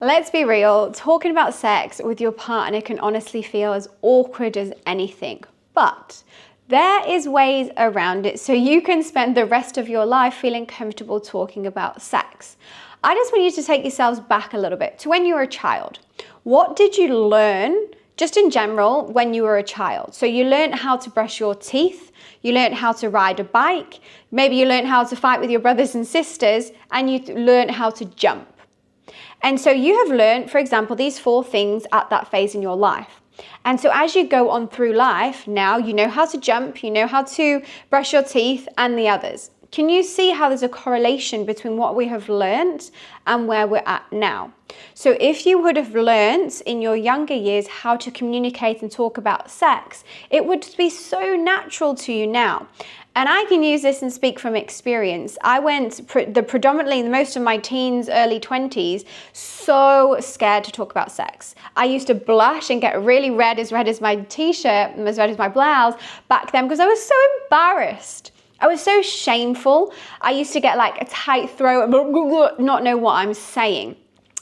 Let's be real, talking about sex with your partner can honestly feel as awkward as anything, but there is ways around it so you can spend the rest of your life feeling comfortable talking about sex. I just want you to take yourselves back a little bit to when you were a child. What did you learn, just in general, when you were a child? So you learned how to brush your teeth, you learned how to ride a bike, maybe you learned how to fight with your brothers and sisters, and you learned how to jump. And so you have learned, for example, these 4 things at that phase in your life. And so as you go on through life, now you know how to jump, you know how to brush your teeth and the others. Can you see how there's a correlation between what we have learned and where we're at now? So if you would have learned in your younger years how to communicate and talk about sex, it would be so natural to you now. And I can use this and speak from experience. I went predominantly most of my teens, early 20s, so scared to talk about sex. I used to blush and get really red as my t-shirt and as red as my blouse back then because I was so embarrassed. I was so shameful. I used to get like a tight throat and not know what I'm saying.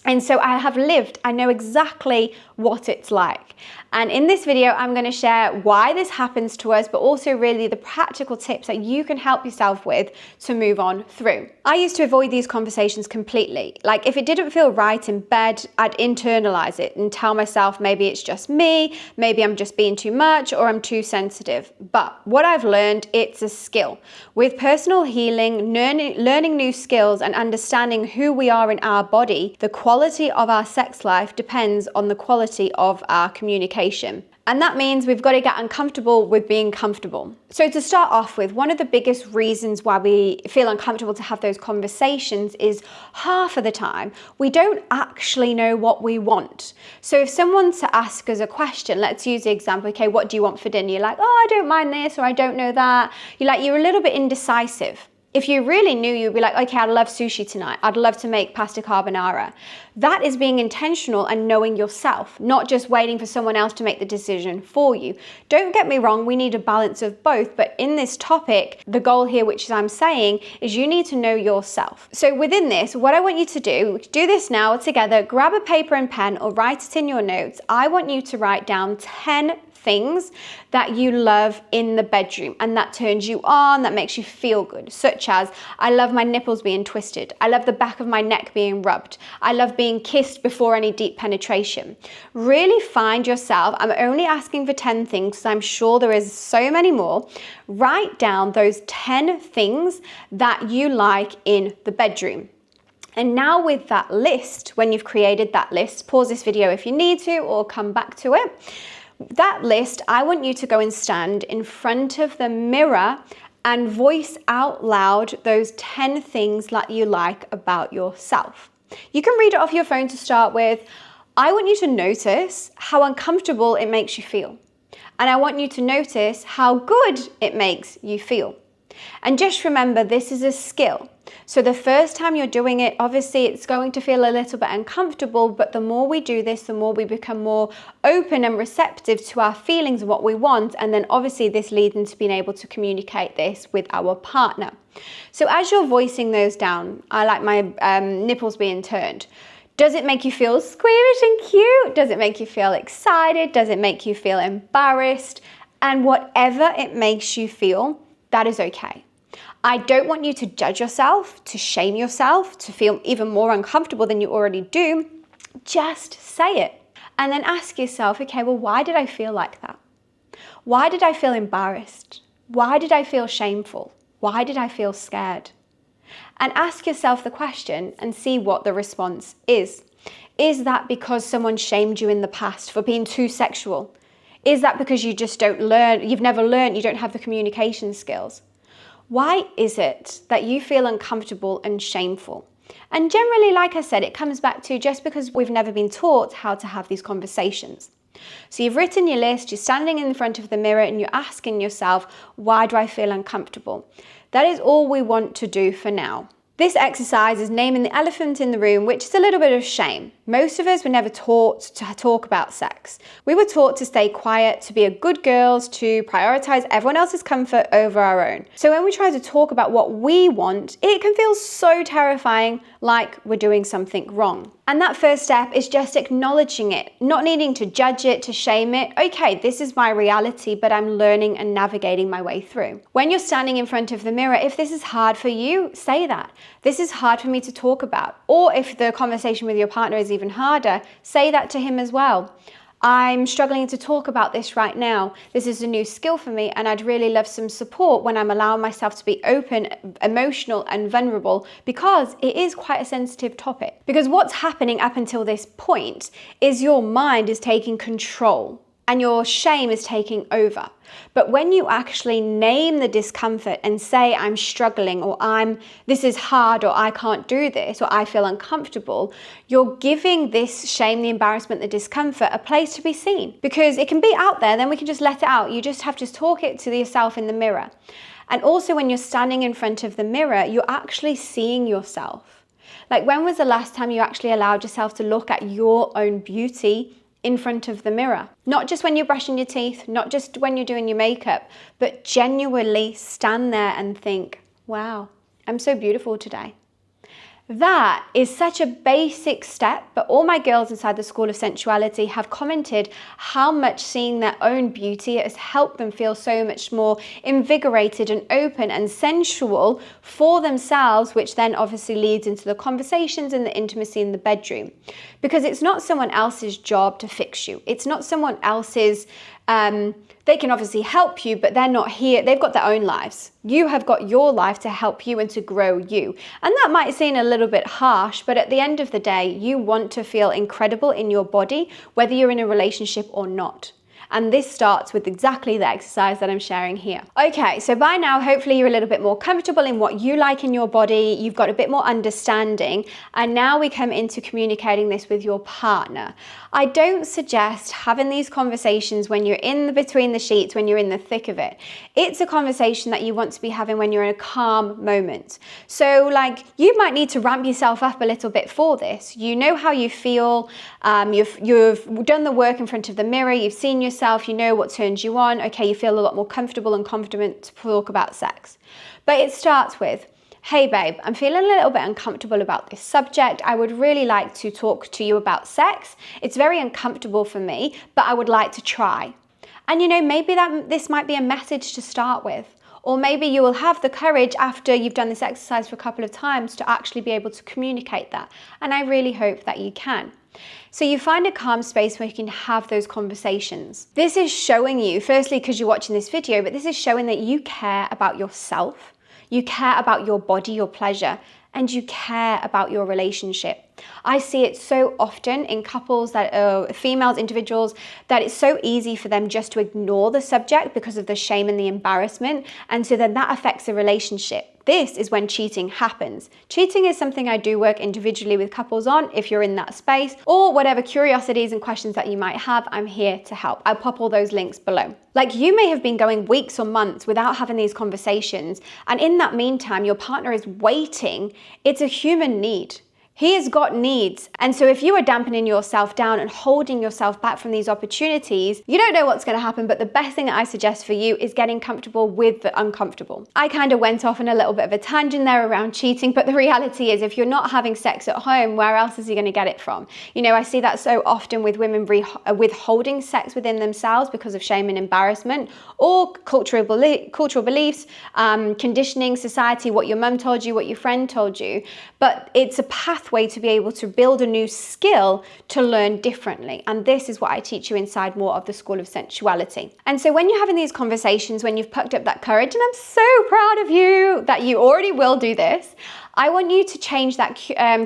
And so I have lived, I know exactly what it's like. And in this video, I'm going to share why this happens to us, but also really the practical tips that you can help yourself with to move on through. I used to avoid these conversations completely. Like if it didn't feel right in bed, I'd internalize it and tell myself maybe it's just me, maybe I'm just being too much or I'm too sensitive. But what I've learned, it's a skill. With personal healing, learning new skills and understanding who we are in our body, the quality of our sex life depends on the quality of our communication. And that means we've got to get uncomfortable with being comfortable. So to start off with, one of the biggest reasons why we feel uncomfortable to have those conversations is half of the time, we don't actually know what we want. So if someone's to ask us a question, let's use the example, okay, what do you want for dinner? You're like, oh, I don't mind this, or I don't know that. You're a little bit indecisive. If you really knew, you'd be like, okay, I'd love sushi tonight. I'd love to make pasta carbonara. That is being intentional and knowing yourself, not just waiting for someone else to make the decision for you. Don't get me wrong, we need a balance of both. But in this topic, the goal here, which is I'm saying, is you need to know yourself. So within this, what I want you to do this now together, grab a paper and pen or write it in your notes. I want you to write down 10 things that you love in the bedroom and that turns you on, that makes you feel good, such as I love my nipples being twisted, I love the back of my neck being rubbed, I love being kissed before any deep penetration. Really find yourself. I'm only asking for 10 things because I'm sure there is so many more. Write down those 10 things that you like in the bedroom. And now with that list, when you've created that list, pause this video if you need to or come back to it. That list, I want you to go and stand in front of the mirror and voice out loud those 10 things that you like about yourself. You can read it off your phone to start with. I want you to notice how uncomfortable it makes you feel. And I want you to notice how good it makes you feel. And just remember, this is a skill. So the first time you're doing it, obviously it's going to feel a little bit uncomfortable, but the more we do this, the more we become more open and receptive to our feelings and what we want. And then obviously this leads into being able to communicate this with our partner. So as you're voicing those down, I like my nipples being turned. Does it make you feel squeamish and cute? Does it make you feel excited? Does it make you feel embarrassed? And whatever it makes you feel, that is okay. I don't want you to judge yourself, to shame yourself, to feel even more uncomfortable than you already do. Just say it. And then ask yourself, okay, well, why did I feel like that? Why did I feel embarrassed? Why did I feel shameful? Why did I feel scared? And ask yourself the question and see what the response is. Is that because someone shamed you in the past for being too sexual? Is that because you just don't learn, you've never learned, you don't have the communication skills? Why is it that you feel uncomfortable and shameful? And generally, like I said, it comes back to just because we've never been taught how to have these conversations. So you've written your list, you're standing in front of the mirror and you're asking yourself, why do I feel uncomfortable? That is all we want to do for now. This exercise is naming the elephant in the room, which is a little bit of shame. Most of us were never taught to talk about sex. We were taught to stay quiet, to be a good girls, to prioritize everyone else's comfort over our own. So when we try to talk about what we want, it can feel so terrifying like we're doing something wrong. And that first step is just acknowledging it, not needing to judge it, to shame it. Okay, this is my reality, but I'm learning and navigating my way through. When you're standing in front of the mirror, if this is hard for you, say that. This is hard for me to talk about. Or if the conversation with your partner is even harder, say that to him as well. I'm struggling to talk about this right now. This is a new skill for me, and I'd really love some support when I'm allowing myself to be open, emotional, and vulnerable, because it is quite a sensitive topic. Because what's happening up until this point is your mind is taking control and your shame is taking over. But when you actually name the discomfort and say, I'm struggling, or this is hard, or I can't do this, or I feel uncomfortable, you're giving this shame, the embarrassment, the discomfort a place to be seen. Because it can be out there, then we can just let it out. You just have to talk it to yourself in the mirror. And also when you're standing in front of the mirror, you're actually seeing yourself. Like, when was the last time you actually allowed yourself to look at your own beauty in front of the mirror? Not just when you're brushing your teeth, not just when you're doing your makeup, but genuinely stand there and think, wow, I'm so beautiful today. That is such a basic step, but all my girls inside the School of Sensuality have commented how much seeing their own beauty has helped them feel so much more invigorated and open and sensual for themselves, which then obviously leads into the conversations and the intimacy in the bedroom. Because it's not someone else's job to fix you. It's not someone else's they can obviously help you, but they're not here. They've got their own lives. You have got your life to help you and to grow you. And that might seem a little bit harsh, but at the end of the day, you want to feel incredible in your body, whether you're in a relationship or not. And this starts with exactly the exercise that I'm sharing here. Okay, so by now, hopefully you're a little bit more comfortable in what you like in your body. You've got a bit more understanding. And now we come into communicating this with your partner. I don't suggest having these conversations when you're in between the sheets, when you're in the thick of it. It's a conversation that you want to be having when you're in a calm moment. So like, you might need to ramp yourself up a little bit for this. You know how you feel. You've done the work in front of the mirror. You've seen yourself. You know what turns you on. Okay, you feel a lot more comfortable and confident to talk about sex. But it starts with, hey babe, I'm feeling a little bit uncomfortable about this subject. I would really like to talk to you about sex. It's very uncomfortable for me, but I would like to try. And you know, maybe this might be a message to start with. Or maybe you will have the courage after you've done this exercise for a couple of times to actually be able to communicate that. And I really hope that you can. So you find a calm space where you can have those conversations. This is showing you, firstly, because you're watching this video, but this is showing that you care about yourself. You care about your body, your pleasure, and you care about your relationship. I see it so often in couples that are females, individuals, that it's so easy for them just to ignore the subject because of the shame and the embarrassment. And so then that affects the relationship. This is when cheating happens. Cheating is something I do work individually with couples on if you're in that space, or whatever curiosities and questions that you might have, I'm here to help. I'll pop all those links below. Like, you may have been going weeks or months without having these conversations, and in that meantime, your partner is waiting. It's a human need. He has got needs. And so if you are dampening yourself down and holding yourself back from these opportunities, you don't know what's going to happen. But the best thing that I suggest for you is getting comfortable with the uncomfortable. I kind of went off on a little bit of a tangent there around cheating, but the reality is, if you're not having sex at home, where else is he going to get it from? You know, I see that so often with women withholding sex within themselves because of shame and embarrassment, or cultural beliefs, conditioning, society, what your mum told you, what your friend told you. But it's a pathway to be able to build a new skill to learn differently. And this is what I teach you inside more of the School of Sensuality. And so when you're having these conversations, when you've plucked up that courage, and I'm so proud of you that you already will do this, I want you to change that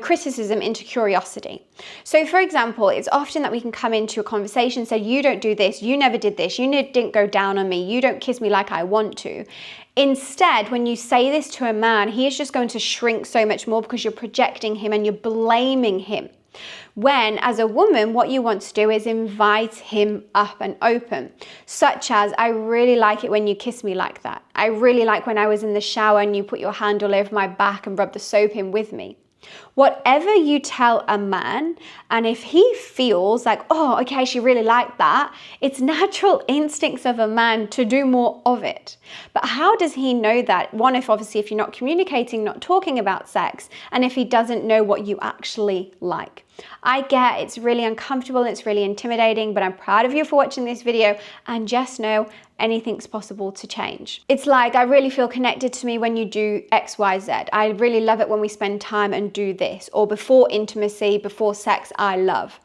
criticism into curiosity. So for example, it's often that we can come into a conversation and say, you don't do this, you never did this, you didn't go down on me, you don't kiss me like I want to. Instead, when you say this to a man, he is just going to shrink so much more because you're projecting him and you're blaming him. When, as a woman, what you want to do is invite him up and open, such as, I really like it when you kiss me like that. I really like when I was in the shower and you put your hand all over my back and rubbed the soap in with me. Whatever you tell a man, and if he feels like, oh, okay, she really liked that, it's natural instincts of a man to do more of it. But how does he know that? One, if you're not communicating, not talking about sex, and if he doesn't know what you actually like. I get it's really uncomfortable, it's really intimidating, but I'm proud of you for watching this video, and just know anything's possible to change. It's like, I really feel connected to me when you do X, Y, Z. I really love it when we spend time and do this, or before intimacy, before sex, I love.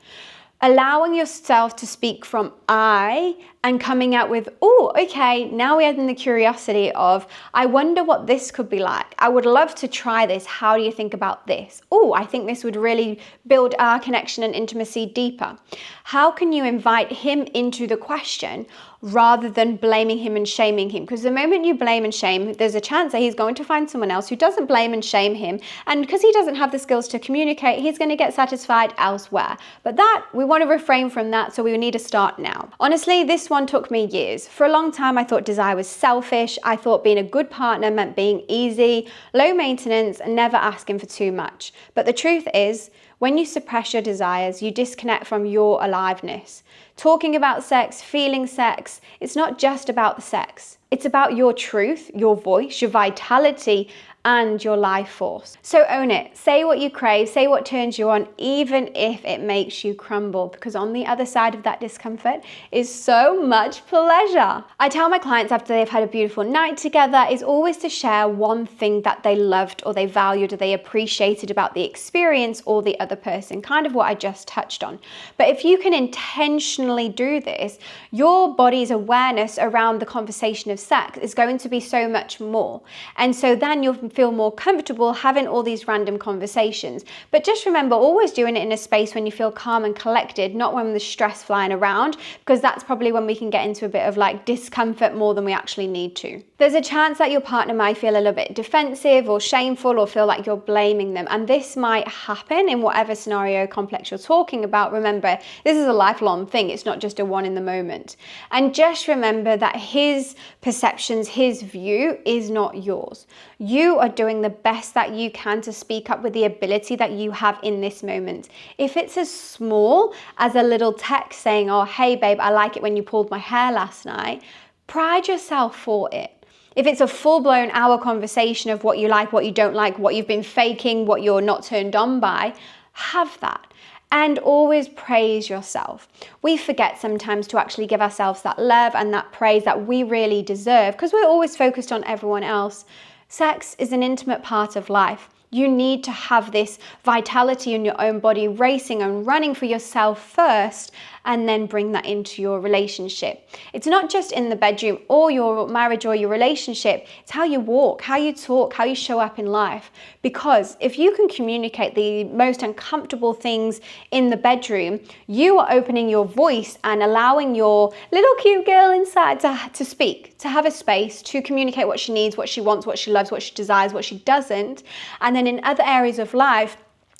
Allowing yourself to speak from I and coming out with, oh, okay, now we're in the curiosity of, I wonder what this could be like. I would love to try this. How do you think about this? Oh, I think this would really build our connection and intimacy deeper. How can you invite him into the question rather than blaming him and shaming him? Because the moment you blame and shame, there's a chance that he's going to find someone else who doesn't blame and shame him. And because he doesn't have the skills to communicate, he's going to get satisfied elsewhere. But we want to refrain from that, so we need to start now. Honestly, this one took me years. For a long time, I thought desire was selfish. I thought being a good partner meant being easy, low maintenance, and never asking for too much. But the truth is, when you suppress your desires, you disconnect from your aliveness. Talking about sex, feeling sex, it's not just about the sex. It's about your truth, your voice, your vitality, and your life force. So own it. Say what you crave, say what turns you on, even if it makes you crumble, because on the other side of that discomfort is so much pleasure. I tell my clients after they've had a beautiful night together is always to share one thing that they loved or they valued or they appreciated about the experience or the other person, kind of what I just touched on. But if you can intentionally do this, your body's awareness around the conversation of sex is going to be so much more. And so then you'll feel more comfortable having all these random conversations. But just remember, always doing it in a space when you feel calm and collected, not when there's stress flying around, because that's probably when we can get into a bit of like discomfort more than we actually need to. There's a chance that your partner might feel a little bit defensive or shameful or feel like you're blaming them. And this might happen in whatever scenario complex you're talking about. Remember, this is a lifelong thing. It's not just a one in the moment. And just remember that his perceptions, his view is not yours. You are doing the best that you can to speak up with the ability that you have in this moment. If it's as small as a little text saying, oh, hey babe, I like it when you pulled my hair last night, pride yourself for it. If it's a full-blown hour conversation of what you like, what you don't like, what you've been faking, what you're not turned on by, have that. And always praise yourself. We forget sometimes to actually give ourselves that love and that praise that we really deserve because we're always focused on everyone else. Sex is an intimate part of life. You need to have this vitality in your own body racing and running for yourself first, and then bring that into your relationship. It's not just in the bedroom or your marriage or your relationship. It's how you walk, how you talk, how you show up in life. Because if you can communicate the most uncomfortable things in the bedroom, you are opening your voice and allowing your little cute girl inside to speak, to have a space to communicate what she needs, what she wants, what she loves, what she desires, what she doesn't. And then in other areas of life,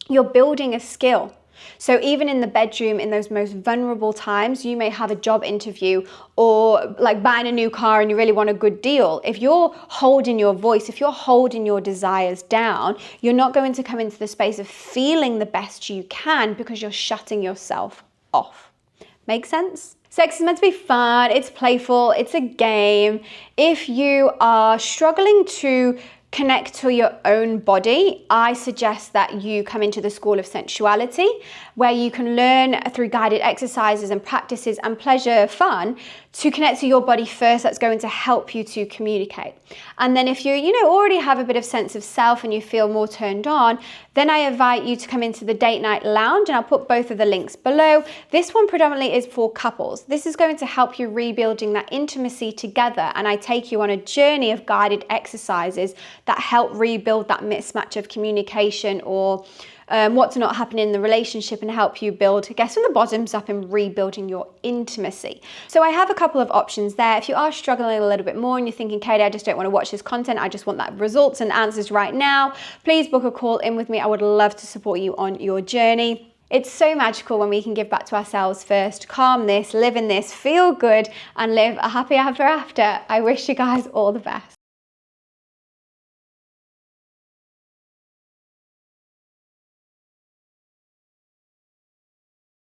you're building a skill. So even in the bedroom, in those most vulnerable times, you may have a job interview or like buying a new car and you really want a good deal. If you're holding your voice, if you're holding your desires down, you're not going to come into the space of feeling the best you can because you're shutting yourself off. Make sense? Sex is meant to be fun, it's playful, it's a game. If you are struggling to connect to your own body, I suggest that you come into the School of Sensuality, where you can learn through guided exercises and practices and pleasure, fun, to connect to your body first. That's going to help you to communicate. And then if you already have a bit of sense of self and you feel more turned on, then I invite you to come into the Date Night Lounge, and I'll put both of the links below. This one predominantly is for couples. This is going to help you rebuilding that intimacy together, and I take you on a journey of guided exercises that help rebuild that mismatch of communication or what's not happening in the relationship and help you build, I guess, from the bottoms up and rebuilding your intimacy. So I have a couple of options there. If you are struggling a little bit more and you're thinking, Katie, I just don't want to watch this content, I just want that results and answers right now, please book a call in with me. I would love to support you on your journey. It's so magical when we can give back to ourselves first, calm this, live in this, feel good, and live a happy ever after. I wish you guys all the best.